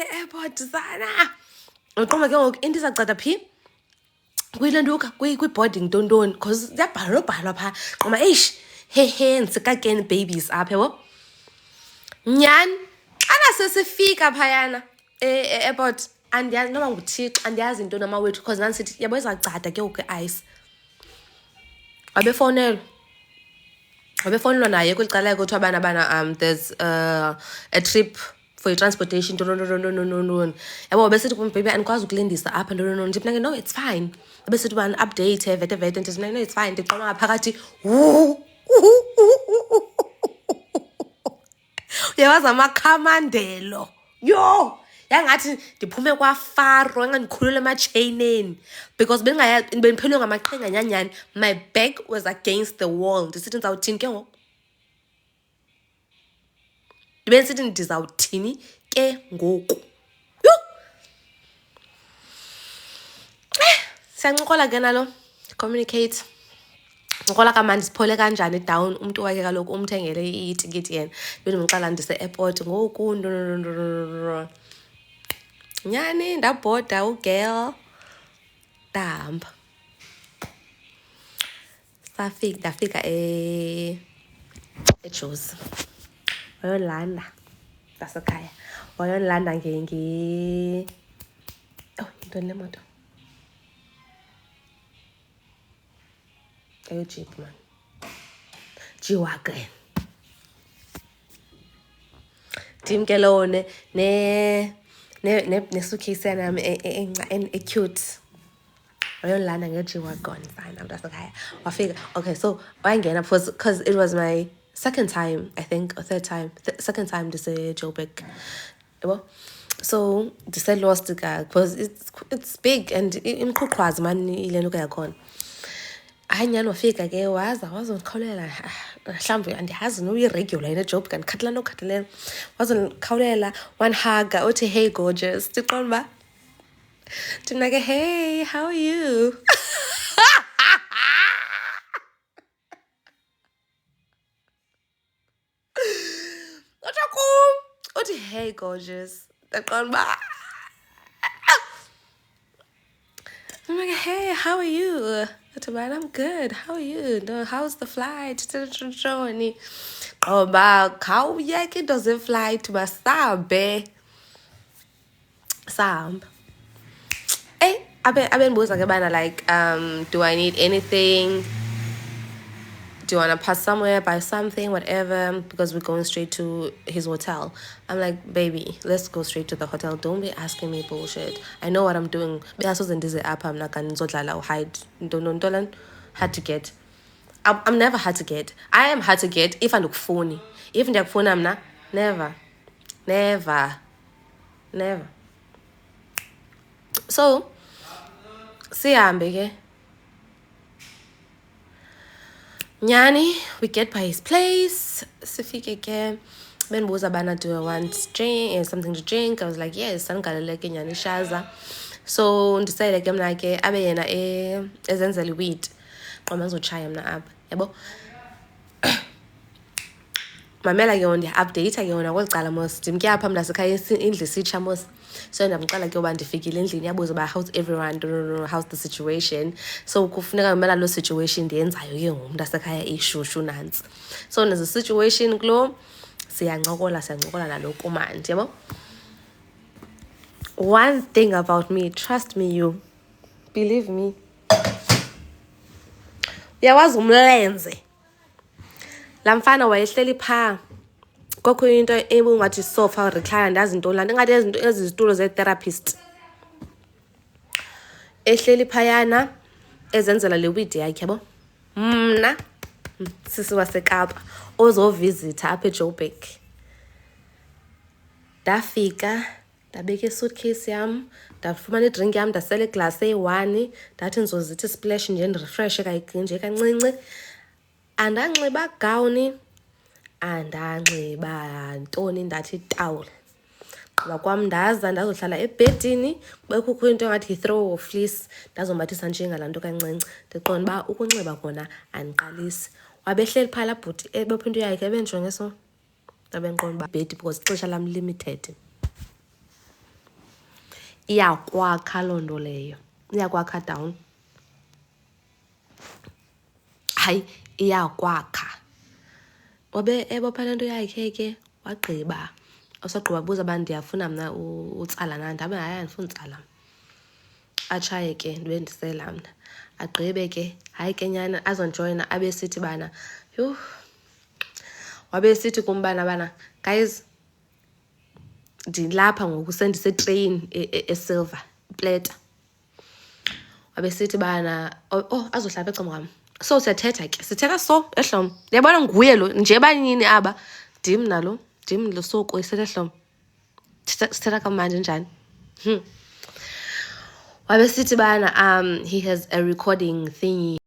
nge-airport sana uqomba ke ngoku into izawucada phi kwilantuka kwi-boarding tontoni because ziyabhalwa phaa qoma eish hehe ndisakakeni babies apha yabo nyhani xana sesifika phayana e-airport andiyazi noba nguthixo andiyazi into namawethu because nandisithi yabo izawucada ke ngoku i-ice wabefowunelwa naye kweli cala kuthiwa bana there's a trip for transportation no yabo besithi baby andikwazi ukulindisa apha ndithi mna ke no it's fine besithi bani update vete ndithi mna no it's fine ndiqoma ngaphakathi uyawazi amakhamandelo yo yangathi ndiphume kwaFaro engandikhulule emachaineni because bendiphelwe ngamaqhinga nyanyani my back was against the wall ndisithi ndizawuthini ke ngoku ndibesithi ndizawuthini ke ngoku yho siyancokola ke nalo communicate ngokola kamandi siphole kanjani down umuntu wakhe kaloku umthengele itikiti yena bendimxala ndise-airport ngoku nyani ndabhoda ugirl ndahamba ndafika eJozi wayolanda ngasekhaya wayolanda yintoni le moto Jeep man G-Wagon Tim Kelone ne suitcase yami cute wayolanda nge-G-Wagon fine ndasekhaya wafika okay so wayengena because it was my second time I think or second time ndise-Joburg yabo so ndise-lost because it's big and imqhuqhwazi mani ile nto yakhona hayi nyani wafika ke wazondikhawulela mhlawumbi andiyazi noyi-regular ine-Joburg andikhathalela nokhathalela wazondikhawulela wanhaga uthi hey gorgeous ndiqonda uba ndina ke hey how are you kodwa kum uthi hey gorgeous ndiqonda uba I'm like, hey, how are you? I'm good. How are you? No, how's the flight? Qoba khawuyeke into ze-flight masabe. Sahamba. Abendibuza ke bana like do I need anything? Do you want to pass somewhere, buy something, whatever, because we're going straight to his hotel. I'm like, baby, let's go straight to the hotel. Don't be asking me bullshit. I know what I'm doing. I'm not going to hide. Don't hard to get. I'm never hard to get. I am hard to get if I look phony. If I look phony, I'm not. Never. So, see, I'm big. Nyani, we get by his place. Sifike ke. Benbuza bana, do I want drink, something to drink? I was like, yes, sangaleleke nyani shaza. So decided ke mna ke abe yena ezenzela weed. Qoma ngizochaya mna apha. Yabo. Mamela ke yona update ke yona kwecala mos. Ndimke apha mna sekhaya indlu sitsha mos. So ndamqala ke uba ndifikile endlini yabuza ba how's everyone, how's the situation. So kufuneka ngimela lo situation ndiyenzayo ke ngoku mntasekhaya ishushu nansi. So there's a situation kulo siyancokola naloku manje yabo. One thing about me, trust me you, believe me. Uyawazi umlenze. La mfana wayehleli phaa. Kokho into ebungathi sofa recliner ndazi into lana ngathi ezizitulo ze-therapist. Ehleli phayana ezenzela le weed yakhe yabo. Mna sisi waseKapa ozovisitha apha eJoburg. Ndafika ndabeka isuitcase yam, ndafumana idrink yam, ndasela iglass eyi-1, ndathi ndizozithi splash nje ndirefreshe nje kancinci. Andanxiba gawuni, andanxiba ntoni ndathi tawul. Qoba kwam ndaza ndazohlala ebhedini, bekukho into engathi yi-throw of fleece, ndazombathisa nje ngalaa nto kancinci. Ndiqonda uba ukunxiba kona andiqalisi. Wabehleli phaa laa bhuti ebopha into yakhe ebenjonge so. Ndabendiqonda uba bhedi because ixesha lam limited. iyakwakha loo nto leyo, iyakwakha down. Hayi, iyakwakha. Wabe ebopha le nto yakhe ke wagqiba, usagqiba buza uba ndiyafuna mna utsala na, ndabe hayi andifuni utsala. Atshaye ke ndibe ndisela mna, agqibe ke hayi ke nyana azonjoyina abe esithi bana yho, wabe esithi kum bana guys ndilapha ngoku sendisetrain eSilver Pleta. Wabe sithi bana oh azohlala ecam kwam, so siyathetha ke sithetha so ehlom, ndiyabona nguye lo nje banini aba ndim nalo ndim lo soko isithetha ehlom, sithetha kamandi njani. Wabe sithi bana he has a recording thingy